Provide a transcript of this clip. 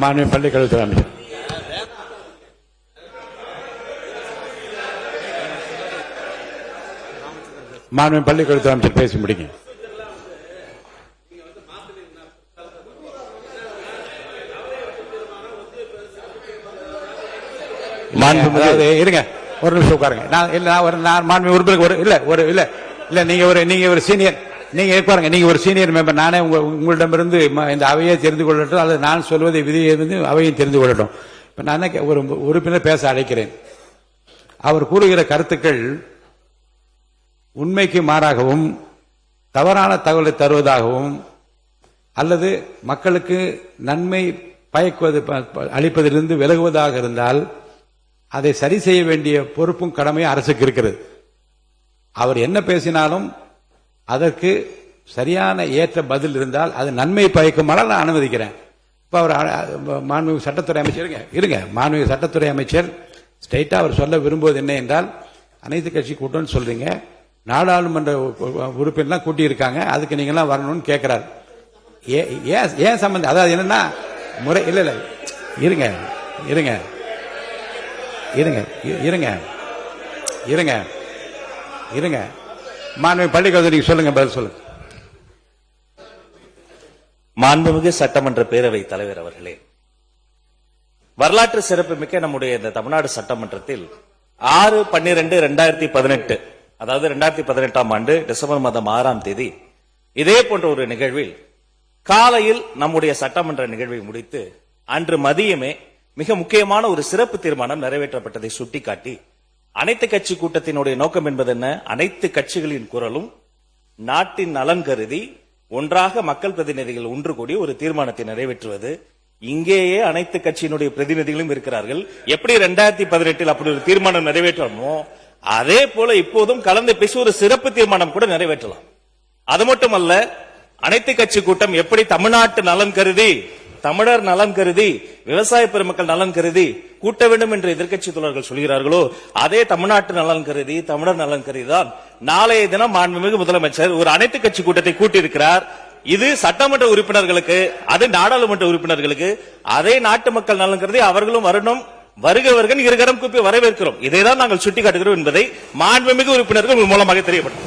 மாண்புமிகு பள்ளிக்கல்வித்துறை அமைச்சர். மாண்புமிகு பள்ளிக்கல்வித்துறை அமைச்சர் பேசி முடிங்க. இருங்க ஒரு நிமிஷம் உட்காருங்க. மாண்புமிகு உறுப்பினருக்கு நீங்க ஒரு சீனியர், நீங்க பாருங்க, நீங்க ஒரு சீனியர் மெம்பர். நானே உங்களிடமிருந்து இந்த அவையை தெரிந்து கொள்ளட்டும், அல்லது நான் சொல்வதை விதியிலிருந்து அவையும் தெரிந்து கொள்ளட்டும். இப்ப நான் ஒரு உறுப்பினர் பேச அழைக்கிறேன். அவர் கூறுகிற கருத்துக்கள் உண்மைக்கு மாறாகவும் தவறான தகவலை தருவதாகவும் அல்லது மக்களுக்கு நன்மை பயக்குவது அளிப்பதிலிருந்து விலகுவதாக இருந்தால் அதை சரி செய்ய வேண்டிய பொறுப்பும் கடமையும் அரசுக்கு இருக்கிறது. அவர் என்ன பேசினாலும் அதற்கு சரியான ஏற்ற பதில் இருந்தால் அது நன்மை பயக்குமானால் நான் அனுமதிக்கிறேன். இப்ப அவர் மாண்புமிகு சட்டத்துறை அமைச்சர் இருங்க, மாண்புமிகு சட்டத்துறை அமைச்சர் ஸ்ட்ரைட்டா அவர் சொல்ல விரும்புவது என்ன என்றால், அனைத்து கட்சி கூட்டம்னு சொல்றீங்க, நாடாளுமன்ற உறுப்பினர்லாம் கூட்டி இருக்காங்க, அதுக்கு நீங்க எல்லாம் வரணும்னு கேட்கிறார். ஏன் சம்பந்தம்? அதாவது என்னன்னா முறை இல்ல இருங்க இருங்க இருங்க இருங்க இருங்க இருங்க மாண்புமிகு பள்ளிக்கல்வி சொல்லுங்க, பதில் சொல்லுங்க. மாண்புமிகு சட்டமன்ற பேரவை தலைவர் அவர்களே, வரலாற்று சிறப்புமிக்க நம்முடைய இந்த தமிழ்நாடு சட்டமன்றத்தில் 6/12/2018 அதாவது 2018ஆம் ஆண்டு டிசம்பர் மாதம் 6ஆம் தேதி இதே போன்ற ஒரு நிகழ்வில் காலையில் நம்முடைய சட்டமன்ற நிகழ்வை முடித்து அன்று மதியமே மிக முக்கியமான ஒரு சிறப்பு தீர்மானம் நிறைவேற்றப்பட்டதை சுட்டிக்காட்டி, அனைத்து கட்சி கூட்டத்தினுடைய நோக்கம் என்பது என்ன? அனைத்து கட்சிகளின் குரலும் நாட்டின் நலன் கருதி ஒன்றாக மக்கள் பிரதிநிதிகள் ஒன்று கூடி ஒரு தீர்மானத்தை நிறைவேற்றுவது. இங்கேயே அனைத்து கட்சியினுடைய பிரதிநிதிகளும் இருக்கிறார்கள். எப்படி 2018 அப்படி ஒரு தீர்மானம் நிறைவேற்றமோ அதே போல இப்போதும் கலந்து பேசி ஒரு சிறப்பு தீர்மானம் கூட நிறைவேற்றலாம். அது மட்டுமல்ல, அனைத்து கட்சி கூட்டம் எப்படி தமிழ்நாட்டு நலன் கருதி, தமிழர் நலன் கருதி, விவசாய பெருமக்கள் நலன் கருதி கூட்ட வேண்டும் என்று எதிர்க்கட்சி தோழர்கள் சொல்கிறார்களோ, அதே தமிழ்நாட்டு நலன் கருதி, தமிழர் நலன் கருதி தான் நாளைய தினம் மாண்புமிகு முதலமைச்சர் ஒரு அனைத்து கட்சி கூட்டத்தை கூட்டியிருக்கிறார். இது சட்டமன்ற உறுப்பினர்களுக்கு, அது நாடாளுமன்ற உறுப்பினர்களுக்கு, அதே நாட்டு மக்கள் நலன் கருதி அவர்களும் வரணும். வருகிறவர்கள் இருகரம் கூப்பி வரவேற்கிறோம். இதைதான் நாங்கள் சுட்டிக்காட்டுகிறோம் என்பதை மாண்புமிகு உறுப்பினர்கள் மூலமாக தெரியப்பட்டோம்.